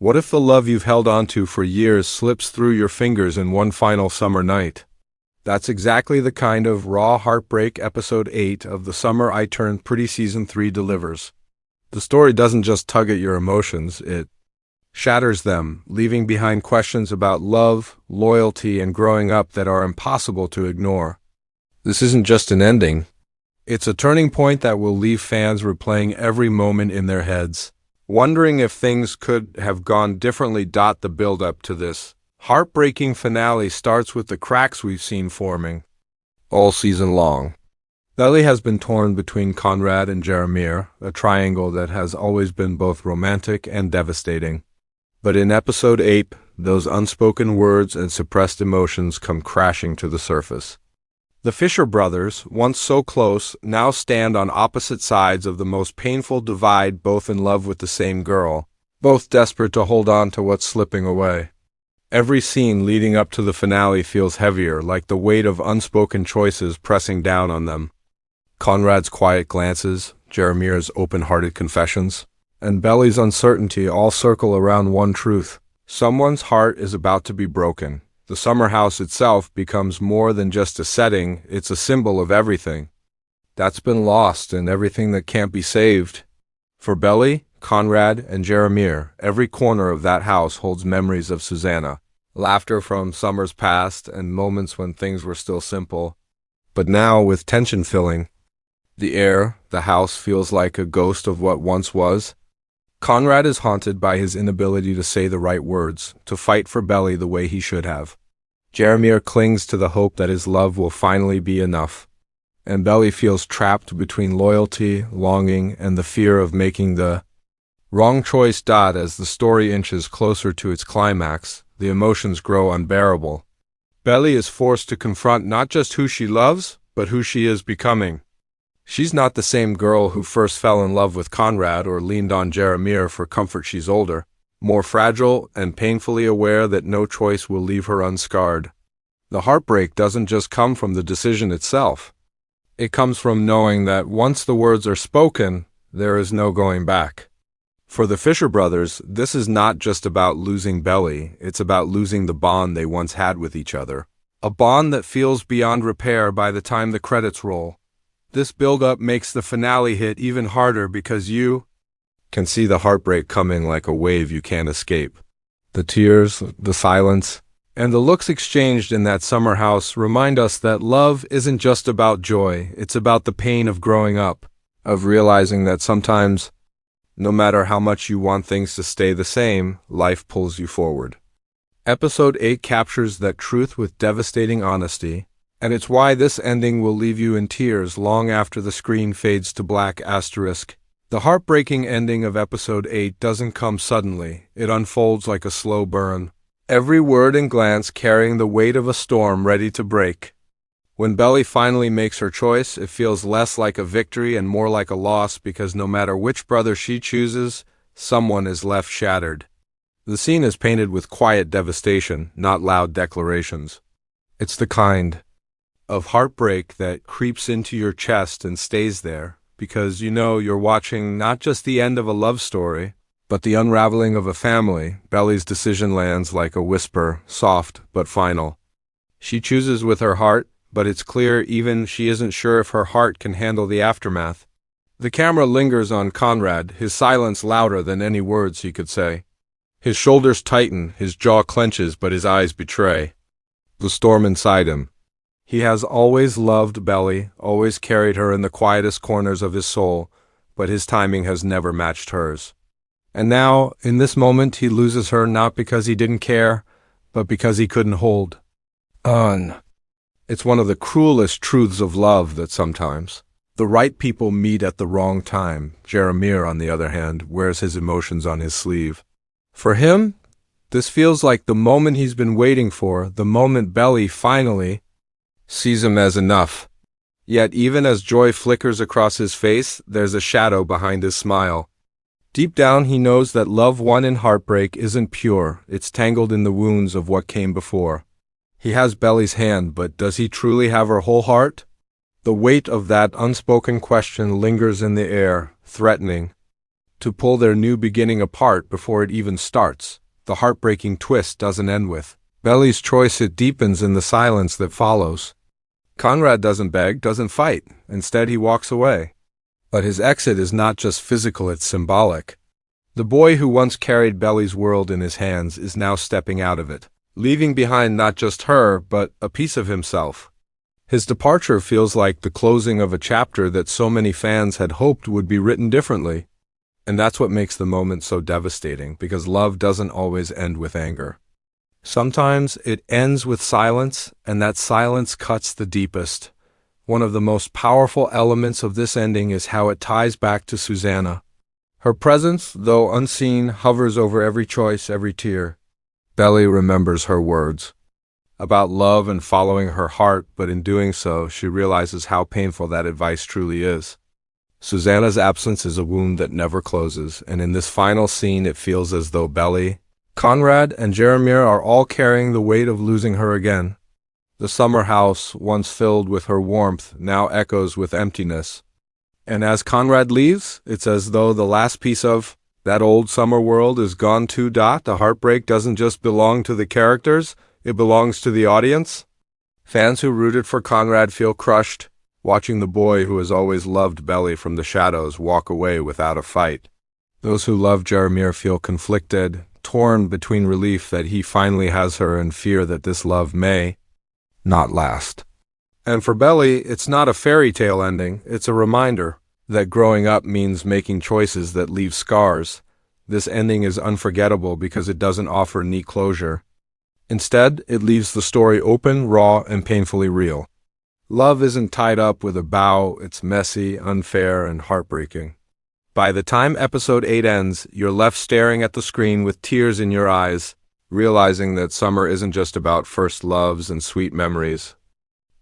What if the love you've held onto for years slips through your fingers in one final summer night? That's exactly the kind of raw heartbreak episode 8 of The Summer I Turned Pretty Season 3 delivers. The story doesn't just tug at your emotions, it shatters them, leaving behind questions about love, loyalty, and growing up that are impossible to ignore. This isn't just an ending. It's a turning point that will leave fans replaying every moment in their heads, wondering if things could have gone differently. The build-up to this heartbreaking finale starts with the cracks we've seen forming all season long. Belly has been torn between Conrad and Jeremiah, a triangle that has always been both romantic and devastating. But in episode 8, those unspoken words and suppressed emotions come crashing to the surface. The Fisher brothers, once so close, now stand on opposite sides of the most painful divide, both in love with the same girl, both desperate to hold on to what's slipping away. Every scene leading up to the finale feels heavier, like the weight of unspoken choices pressing down on them. Conrad's quiet glances, Jeremiah's open-hearted confessions, and Belly's uncertainty all circle around one truth. Someone's heart is about to be broken. The summer house itself becomes more than just a setting, it's a symbol of everything that's been lost and everything that can't be saved. For Belly, Conrad, and Jeremiah, every corner of that house holds memories of Susannah, laughter from summers past and moments when things were still simple. But now, with tension filling the air, the house feels like a ghost of what once was. Conrad is haunted by his inability to say the right words, to fight for Belly the way he should have. Jeremiah clings to the hope that his love will finally be enough. And Belly feels trapped between loyalty, longing, and the fear of making the wrong choice. As the story inches closer to its climax, the emotions grow unbearable. Belly is forced to confront not just who she loves, but who she is becoming. She's not the same girl who first fell in love with Conrad or leaned on Jeremiah for comfort. She's older, more fragile, and painfully aware that no choice will leave her unscarred. The heartbreak doesn't just come from the decision itself. It comes from knowing that once the words are spoken, there is no going back. For the Fisher brothers, this is not just about losing Belly, it's about losing the bond they once had with each other. A bond that feels beyond repair by the time the credits roll. This build-up makes the finale hit even harder because you can see the heartbreak coming like a wave you can't escape. The tears, the silence, and the looks exchanged in that summer house remind us that love isn't just about joy, it's about the pain of growing up, of realizing that sometimes, no matter how much you want things to stay the same, life pulls you forward. Episode 8 captures that truth with devastating honesty, and it's why this ending will leave you in tears long after the screen fades to black. The heartbreaking ending of episode 8 doesn't come suddenly, it unfolds like a slow burn. Every word and glance carrying the weight of a storm ready to break. When Belly finally makes her choice, it feels less like a victory and more like a loss because no matter which brother she chooses, someone is left shattered. The scene is painted with quiet devastation, not loud declarations. It's the kind of heartbreak that creeps into your chest and stays there, because you know you're watching not just the end of a love story, but the unraveling of a family. Belly's decision lands like a whisper, soft but final. She chooses with her heart, but it's clear even she isn't sure if her heart can handle the aftermath. The camera lingers on Conrad, his silence louder than any words he could say. His shoulders tighten, his jaw clenches, but his eyes betray the storm inside him. He has always loved Belly, always carried her in the quietest corners of his soul, but his timing has never matched hers. And now, in this moment, he loses her not because he didn't care, but because he couldn't hold on. It's one of the cruelest truths of love that sometimes the right people meet at the wrong time. Jeremiah, on the other hand, wears his emotions on his sleeve. For him, this feels like the moment he's been waiting for, the moment Belly finally sees him as enough. Yet even as joy flickers across his face, there's a shadow behind his smile. Deep down he knows that love won in heartbreak isn't pure, it's tangled in the wounds of what came before. He has Belly's hand, but does he truly have her whole heart? The weight of that unspoken question lingers in the air, threatening. to pull their new beginning apart before it even starts. The heartbreaking twist doesn't end with Belly's choice, it deepens in the silence that follows. Conrad doesn't beg, doesn't fight. Instead, he walks away. But his exit is not just physical, it's symbolic. The boy who once carried Belly's world in his hands is now stepping out of it, leaving behind not just her, but a piece of himself. His departure feels like the closing of a chapter that so many fans had hoped would be written differently. And that's what makes the moment so devastating, because love doesn't always end with anger. Sometimes it ends with silence, and that silence cuts the deepest. One of the most powerful elements of this ending is how it ties back to Susannah. Her presence, though unseen, hovers over every choice, every tear. Belly remembers her words about love and following her heart, but in doing so, she realizes how painful that advice truly is. Susannah's absence is a wound that never closes, and in this final scene it feels as though Belly, Conrad, and Jeremiah are all carrying the weight of losing her again. The summer house, once filled with her warmth, now echoes with emptiness. And as Conrad leaves, it's as though the last piece of that old summer world is gone too. The heartbreak doesn't just belong to the characters, it belongs to the audience. Fans who rooted for Conrad feel crushed, watching the boy who has always loved Belly from the shadows walk away without a fight. Those who love Jeremiah feel conflicted, torn between relief that he finally has her and fear that this love may not last. And for Belly, it's not a fairy tale ending, it's a reminder that growing up means making choices that leave scars. This ending is unforgettable because it doesn't offer neat closure. Instead, it leaves the story open, raw, and painfully real. Love isn't tied up with a bow, it's messy, unfair, and heartbreaking. By the time episode 8 ends, you're left staring at the screen with tears in your eyes, realizing that summer isn't just about first loves and sweet memories.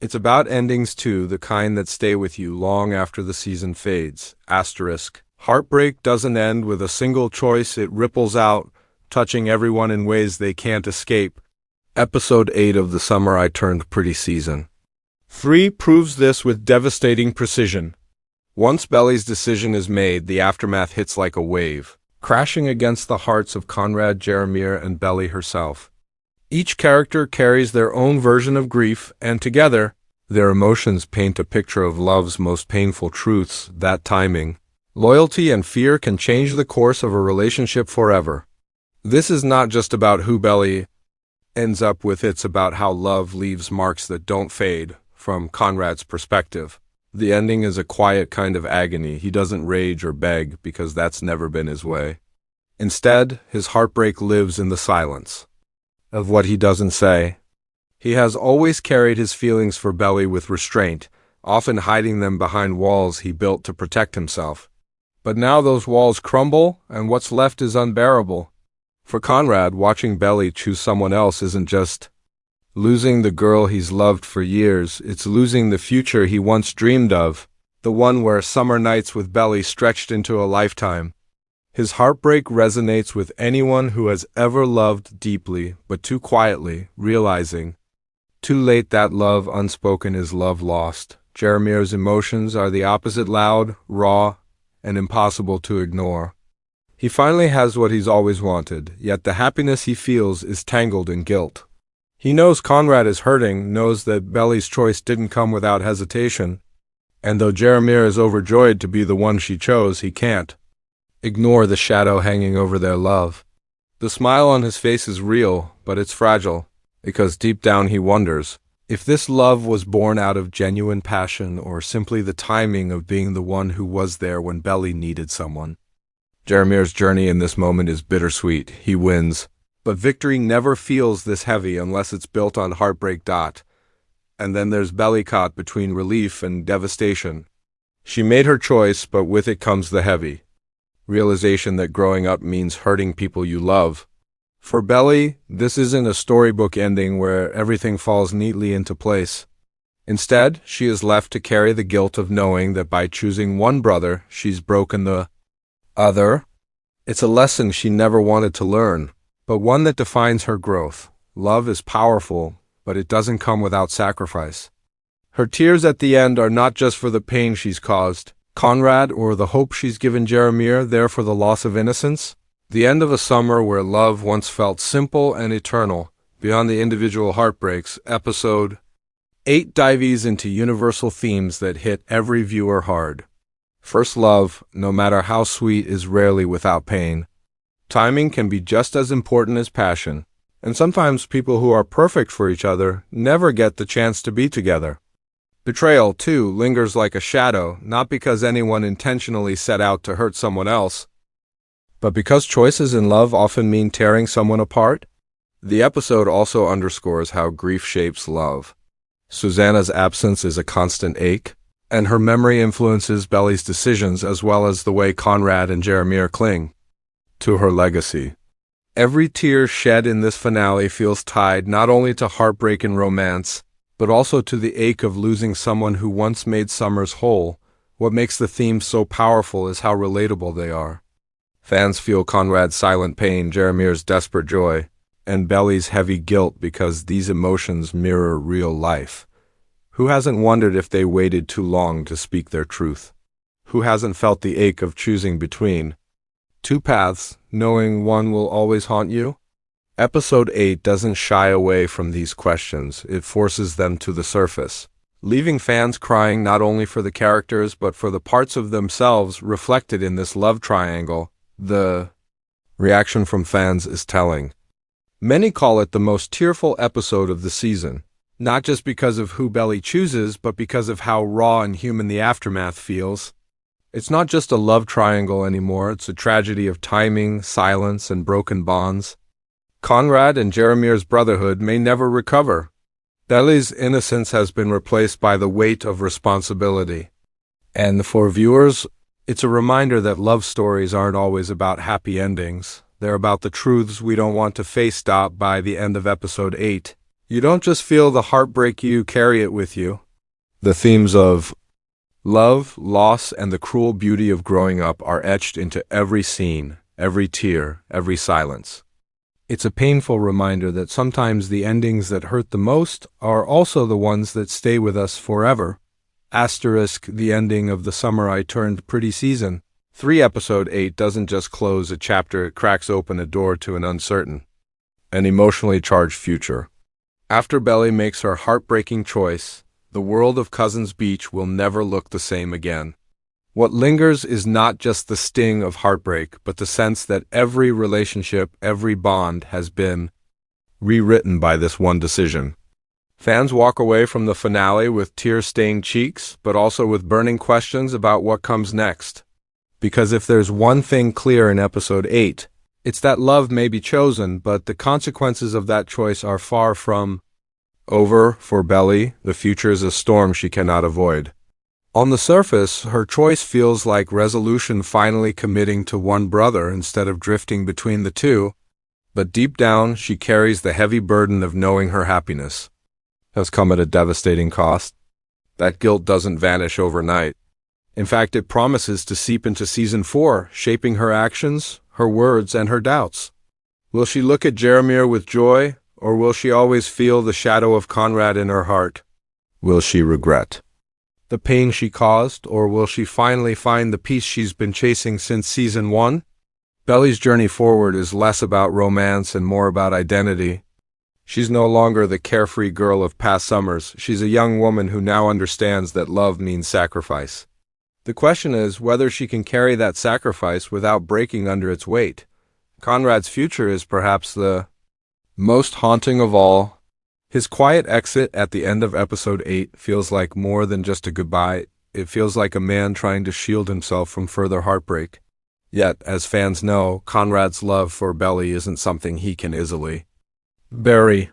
It's about endings too, the kind that stay with you long after the season fades. Asterisk. Heartbreak doesn't end with a single choice, it ripples out, touching everyone in ways they can't escape. Episode 8 of the Summer I Turned Pretty season 3 proves this with devastating precision. Once Belly's decision is made, the aftermath hits like a wave, crashing against the hearts of Conrad, Jeremiah, and Belly herself. Each character carries their own version of grief, and together, their emotions paint a picture of love's most painful truths, that timing, loyalty, and fear can change the course of a relationship forever. This is not just about who Belly ends up with, it's about how love leaves marks that don't fade. From Conrad's perspective, the ending is a quiet kind of agony. He doesn't rage or beg because that's never been his way. Instead, his heartbreak lives in the silence of what he doesn't say. He has always carried his feelings for Belly with restraint, often hiding them behind walls he built to protect himself. But now those walls crumble, and what's left is unbearable. For Conrad, watching Belly choose someone else isn't just losing the girl he's loved for years, it's losing the future he once dreamed of, the one where summer nights with Belly stretched into a lifetime. His heartbreak resonates with anyone who has ever loved deeply, but too quietly, realizing too late that love unspoken is love lost. Jeremiah's emotions are the opposite, loud, raw, and impossible to ignore. He finally has what he's always wanted, yet the happiness he feels is tangled in guilt. He knows Conrad is hurting, knows that Belly's choice didn't come without hesitation, and though Jeremiah is overjoyed to be the one she chose, he can't ignore the shadow hanging over their love. The smile on his face is real, but it's fragile, because deep down he wonders if this love was born out of genuine passion or simply the timing of being the one who was there when Belly needed someone. Jeremiah's journey in this moment is bittersweet. He wins, but victory never feels this heavy unless it's built on heartbreak. And then there's Belly, caught between relief and devastation. She made her choice, but with it comes the heavy realization that growing up means hurting people you love. For Belly, this isn't a storybook ending where everything falls neatly into place. Instead, she is left to carry the guilt of knowing that by choosing one brother, she's broken the other. It's a lesson she never wanted to learn, but one that defines her growth. Love is powerful, but it doesn't come without sacrifice. Her tears at the end are not just for the pain she's caused, Conrad or the hope she's given Jeremiah there for the loss of innocence? The end of a summer where love once felt simple and eternal, beyond the individual heartbreaks. Episode 8 dives into universal themes that hit every viewer hard. First love, no matter how sweet, is rarely without pain. Timing can be just as important as passion, and sometimes people who are perfect for each other never get the chance to be together. Betrayal, too, lingers like a shadow, not because anyone intentionally set out to hurt someone else, but because choices in love often mean tearing someone apart. The episode also underscores how grief shapes love. Susannah's absence is a constant ache, and her memory influences Belly's decisions as well as the way Conrad and Jeremiah cling to her legacy. Every tear shed in this finale feels tied not only to heartbreak and romance, but also to the ache of losing someone who once made summers whole. What makes the themes so powerful is how relatable they are. Fans feel Conrad's silent pain, Jeremiah's desperate joy, and Belly's heavy guilt because these emotions mirror real life. Who hasn't wondered if they waited too long to speak their truth? Who hasn't felt the ache of choosing between two paths, knowing one will always haunt you? Episode 8 doesn't shy away from these questions. It forces them to the surface, leaving fans crying not only for the characters but for the parts of themselves reflected in this love triangle. The reaction from fans is telling. Many call it the most tearful episode of the season, not just because of who Belly chooses, but because of how raw and human the aftermath feels. It's not just a love triangle anymore, it's a tragedy of timing, silence, and broken bonds. Conrad and Jeremiah's brotherhood may never recover. Belly's innocence has been replaced by the weight of responsibility. And for viewers, it's a reminder that love stories aren't always about happy endings. They're about the truths we don't want to face. Stop by the end of episode 8. You don't just feel the heartbreak, you carry it with you. The themes of love, loss, and the cruel beauty of growing up are etched into every scene, every tear, every silence. It's a painful reminder that sometimes the endings that hurt the most are also the ones that stay with us forever. Asterisk the ending of the Summer I Turned Pretty season 3 episode 8 doesn't just close a chapter, it cracks open a door to an uncertain and emotionally charged future. After Belly makes her heartbreaking choice, the world of Cousins Beach will never look the same again. What lingers is not just the sting of heartbreak, but the sense that every relationship, every bond has been rewritten by this one decision. Fans walk away from the finale with tear-stained cheeks, but also with burning questions about what comes next. Because if there's one thing clear in episode 8, it's that love may be chosen, but the consequences of that choice are far from over. For Belly, the future is a storm she cannot avoid. On the surface, her choice feels like resolution, finally committing to one brother instead of drifting between the two, but deep down she carries the heavy burden of knowing her happiness has come at a devastating cost. That guilt doesn't vanish overnight. In fact, it promises to seep into season 4, shaping her actions, her words, and her doubts. Will she look at Jeremiah with joy, or will she always feel the shadow of Conrad in her heart? Will she regret the pain she caused, or will she finally find the peace she's been chasing since season 1? Belly's journey forward is less about romance and more about identity. She's no longer the carefree girl of past summers. She's a young woman who now understands that love means sacrifice. The question is whether she can carry that sacrifice without breaking under its weight. Conrad's future is perhaps the most haunting of all. His quiet exit at the end of episode 8 feels like more than just a goodbye. It feels like a man trying to shield himself from further heartbreak. Yet, as fans know, Conrad's love for Belly isn't something he can easily bury.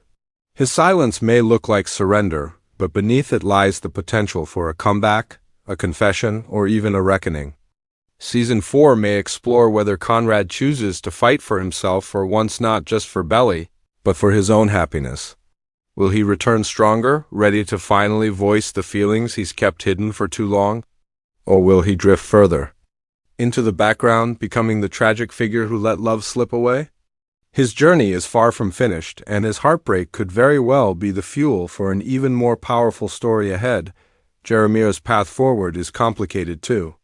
His silence may look like surrender, but beneath it lies the potential for a comeback, a confession, or even a reckoning. Season 4 may explore whether Conrad chooses to fight for himself for once, not just for Belly, but for his own happiness. Will he return stronger, ready to finally voice the feelings he's kept hidden for too long? Or will he drift further into the background, becoming the tragic figure who let love slip away? His journey is far from finished, and his heartbreak could very well be the fuel for an even more powerful story ahead. Jeremiah's path forward is complicated too.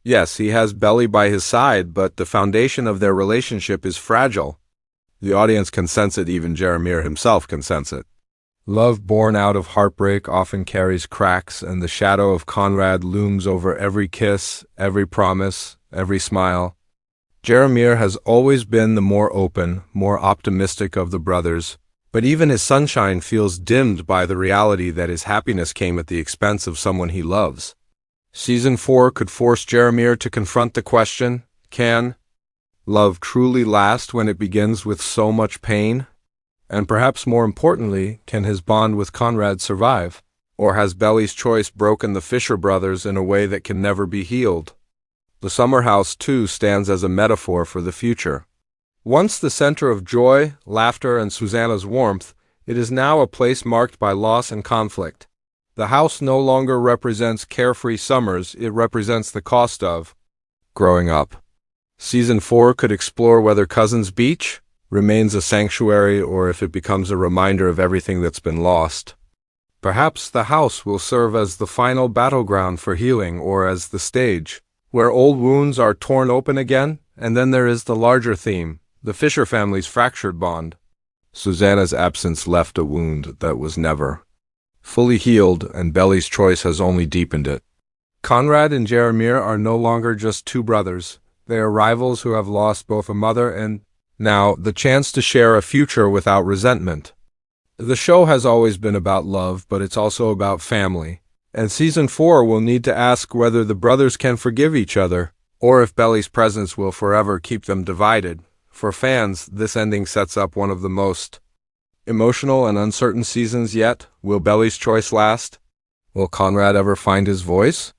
Yes, he has Belly by his side, but the foundation of their relationship is fragile. The audience can sense it, even Jeremiah himself can sense it. Love born out of heartbreak often carries cracks, and the shadow of Conrad looms over every kiss, every promise, every smile. Jeremiah has always been the more open, more optimistic of the brothers, but even his sunshine feels dimmed by the reality that his happiness came at the expense of someone he loves. Season 4 could force Jeremiah to confront the question, can love truly last when it begins with so much pain? And perhaps more importantly, can his bond with Conrad survive? Or has Belly's choice broken the Fisher brothers in a way that can never be healed? The summer house, too, stands as a metaphor for the future. Once the center of joy, laughter, and Susannah's warmth, it is now a place marked by loss and conflict. The house no longer represents carefree summers, it represents the cost of growing up. Season 4 could explore whether Cousins Beach remains a sanctuary or if it becomes a reminder of everything that's been lost. Perhaps the house will serve as the final battleground for healing, or as the stage where old wounds are torn open again. And then there is the larger theme, the Fisher family's fractured bond. Susannah's absence left a wound that was never fully healed, and Belly's choice has only deepened it. Conrad and Jeremiah are no longer just two brothers. They are rivals who have lost both a mother and, now, the chance to share a future without resentment. The show has always been about love, but it's also about family. And Season 4 will need to ask whether the brothers can forgive each other, or if Belly's presence will forever keep them divided. For fans, this ending sets up one of the most emotional and uncertain seasons yet. Will Belly's choice last? Will Conrad ever find his voice?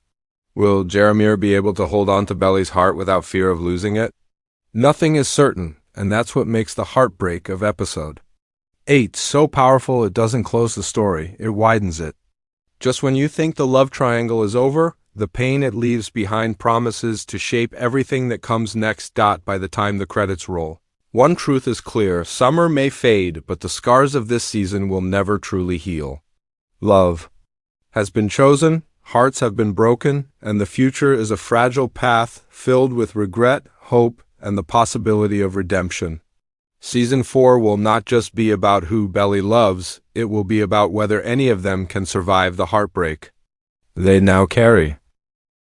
Will Jeremiah be able to hold on to Belly's heart without fear of losing it? Nothing is certain, and that's what makes the heartbreak of episode 8 so powerful. It doesn't close the story, it widens it. Just when you think the love triangle is over, the pain it leaves behind promises to shape everything that comes next. By the time the credits roll, one truth is clear: summer may fade, but the scars of this season will never truly heal. Love has been chosen, hearts have been broken, and the future is a fragile path filled with regret, hope, and the possibility of redemption. Season 4 will not just be about who Belly loves, it will be about whether any of them can survive the heartbreak they now carry.